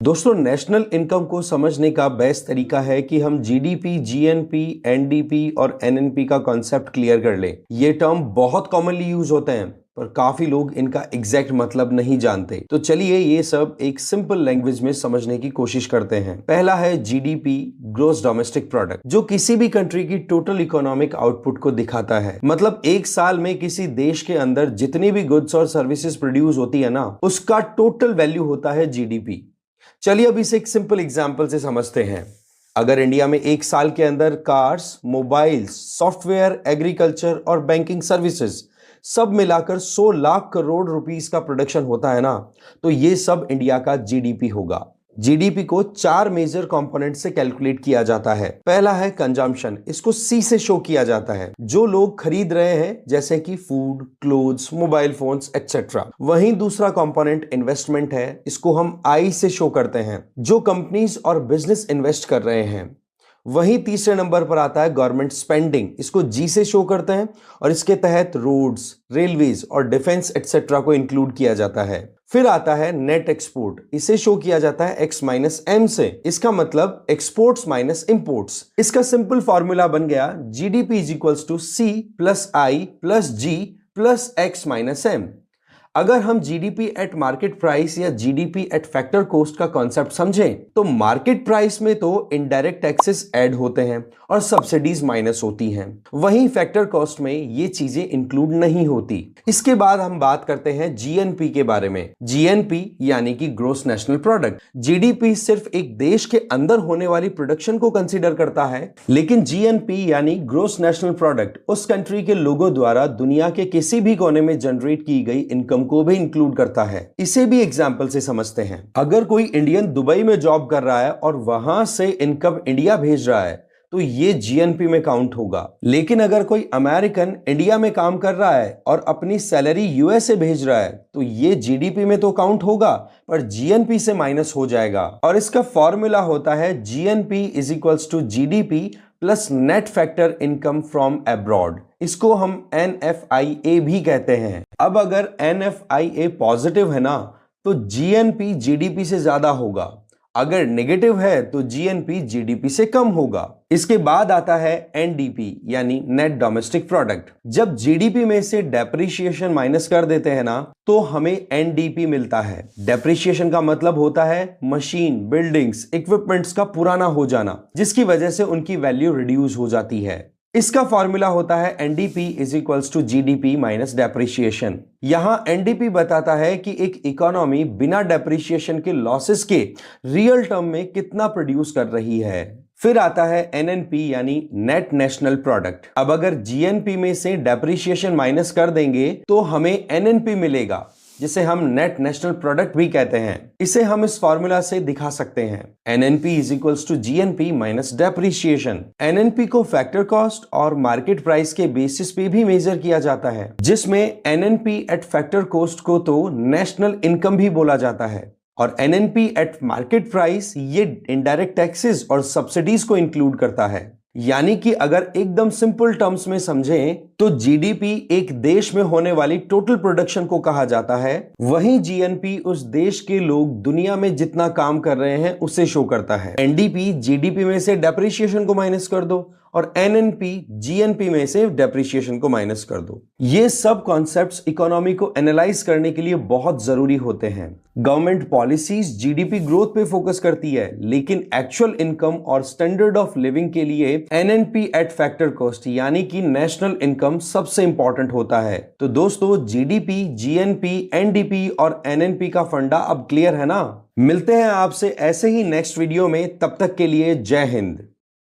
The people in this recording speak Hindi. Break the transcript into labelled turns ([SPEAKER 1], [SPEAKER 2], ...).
[SPEAKER 1] दोस्तों, नेशनल इनकम को समझने का बेस्ट तरीका है कि हम जीडीपी, जीएनपी, एनडीपी और एनएनपी का कॉन्सेप्ट क्लियर कर लें। ये टर्म बहुत कॉमनली यूज होते हैं पर काफी लोग इनका एग्जैक्ट मतलब नहीं जानते। तो चलिए ये सब एक सिंपल लैंग्वेज में समझने की कोशिश करते हैं। पहला है जीडीपी, ग्रॉस डोमेस्टिक प्रोडक्ट, जो किसी भी कंट्री की टोटल इकोनॉमिक आउटपुट को दिखाता है। मतलब एक साल में किसी देश के अंदर जितनी भी गुड्स और सर्विसेज प्रोड्यूस होती है ना, उसका टोटल वैल्यू होता है जीडीपी। चलिए अब इसे एक सिंपल एग्जांपल से समझते हैं। अगर इंडिया में एक साल के अंदर कार्स, मोबाइल्स, सॉफ्टवेयर, एग्रीकल्चर और बैंकिंग सर्विसेज सब मिलाकर 100 लाख करोड़ रुपीस का प्रोडक्शन होता है ना, तो ये सब इंडिया का जीडीपी होगा। जीडीपी को 4 मेजर कंपोनेंट से कैलकुलेट किया जाता है। पहला है कंजम्पशन, इसको सी से शो किया जाता है, जो लोग खरीद रहे हैं जैसे कि food, clothes, mobile phones etcetera. वहीं दूसरा कंपोनेंट इन्वेस्टमेंट है, इसको हम आई से शो करते हैं, जो कंपनीज और बिजनेस इन्वेस्ट कर रहे हैं। वहीं तीसरे नंबर पर आता है गवर्नमेंट स्पेंडिंग, इसको जी से शो करते हैं और इसके तहत रोड्स, रेलवेज और डिफेंस एक्सेट्रा को इंक्लूड किया जाता है। फिर आता है नेट एक्सपोर्ट, इसे शो किया जाता है एक्स माइनस एम से। इसका मतलब एक्सपोर्ट्स माइनस इंपोर्ट्स। इसका सिंपल फॉर्मूला बन गया GDP is equals to C plus I plus G plus X minus M. अगर हम जीडीपी एट मार्केट प्राइस या जीडीपी एट फैक्टर कॉस्ट का कॉन्सेप्ट समझें, तो मार्केट प्राइस में तो इनडायरेक्ट टैक्सेस ऐड होते हैं और सब्सिडीज माइनस होती हैं। वहीं फैक्टर कॉस्ट में ये चीजें इंक्लूड नहीं होती। इसके बाद हम बात करते हैं जीएनपी के बारे में। जीएनपी यानी कि ग्रोस नेशनल प्रोडक्ट। जीडीपी सिर्फ एक देश के अंदर होने वाली प्रोडक्शन को कंसीडर करता है, लेकिन जीएनपी यानी ग्रोस नेशनल प्रोडक्ट उस कंट्री के लोगों द्वारा दुनिया के किसी भी कोने में जनरेट की गई इनकम को भी इंक्लूड करता है। इसे भी एग्जांपल से समझते हैं। अगर कोई इंडियन दुबई में जॉब कर रहा है और वहां से इनकम इंडिया भेज रहा है, तो ये जीएनपी में काउंट होगा। लेकिन अगर कोई अमेरिकन इंडिया में काम कर रहा है और अपनी सैलरी यूएसए भेज रहा है, तो ये जीडीपी में तो काउंट होगा पर जीएनपी से माइनस हो जाएगा। और इसका फॉर्मूला होता है GNP is equals to GDP plus net factor income from abroad. इसको हम NFIA भी कहते हैं। अब अगर NFIA पॉजिटिव है ना, तो जीएनपी जीडीपी से ज्यादा होगा। अगर नेगेटिव है तो जीएनपी जीडीपी से कम होगा। इसके बाद आता है एनडीपी यानी नेट डोमेस्टिक प्रोडक्ट। जब जीडीपी में से डेप्रिसिएशन माइनस कर देते हैं ना, तो हमें एनडीपी मिलता है। डेप्रिसिएशन का मतलब होता है मशीन, बिल्डिंग्स, इक्विपमेंट्स का पुराना हो जाना, जिसकी वजह से उनकी वैल्यू रिड्यूस हो जाती है। इसका फॉर्मूला होता है NDP is equals to GDP minus depreciation. यहां एनडीपी बताता है कि एक इकोनॉमी बिना डेप्रिसिएशन के लॉसेस के रियल टर्म में कितना प्रोड्यूस कर रही है। फिर आता है एनएनपी यानी नेट नेशनल प्रोडक्ट। अब अगर जीएनपी में से डेप्रिसिएशन माइनस कर देंगे तो हमें एनएनपी मिलेगा, जिसे हम नेट नेशनल प्रोडक्ट भी कहते हैं। इसे हम इस फॉर्मूला से दिखा सकते हैं। NNP is equals to GNP minus depreciation. NNP को फैक्टर कॉस्ट और मार्केट प्राइस के बेसिस पे भी मेजर किया जाता है, जिसमें एनएनपी एट फैक्टर कॉस्ट को तो नेशनल इनकम भी बोला जाता है और एनएनपी एट मार्केट प्राइस ये इनडायरेक्ट टैक्सेस और सब्सिडीज को इंक्लूड करता है। यानी कि अगर एकदम सिंपल टर्म्स में समझें तो जीडीपी एक देश में होने वाली टोटल प्रोडक्शन को कहा जाता है, वहीं जीएनपी उस देश के लोग दुनिया में जितना काम कर रहे हैं उसे शो करता है। एनडीपी जीडीपी में से डेप्रिसिएशन को माइनस कर दो और एनएनपी जीएनपी में से डेप्रिसिएशन को माइनस कर दो। ये सब कॉन्सेप्ट्स इकोनॉमी को एनालाइज करने के लिए बहुत जरूरी होते हैं। गवर्नमेंट पॉलिसीज जीडीपी ग्रोथ पे फोकस करती है, लेकिन एक्चुअल इनकम और स्टैंडर्ड ऑफ लिविंग के लिए एनएनपी एट फैक्टर कॉस्ट यानी कि नेशनल इनकम सबसे इंपॉर्टेंट होता है। तो दोस्तों, जीडीपी, जीएनपी, एनडीपी और एनएनपी का फंडा अब क्लियर है ना। मिलते हैं आपसे ऐसे ही नेक्स्ट वीडियो में, तब तक के लिए जय हिंद।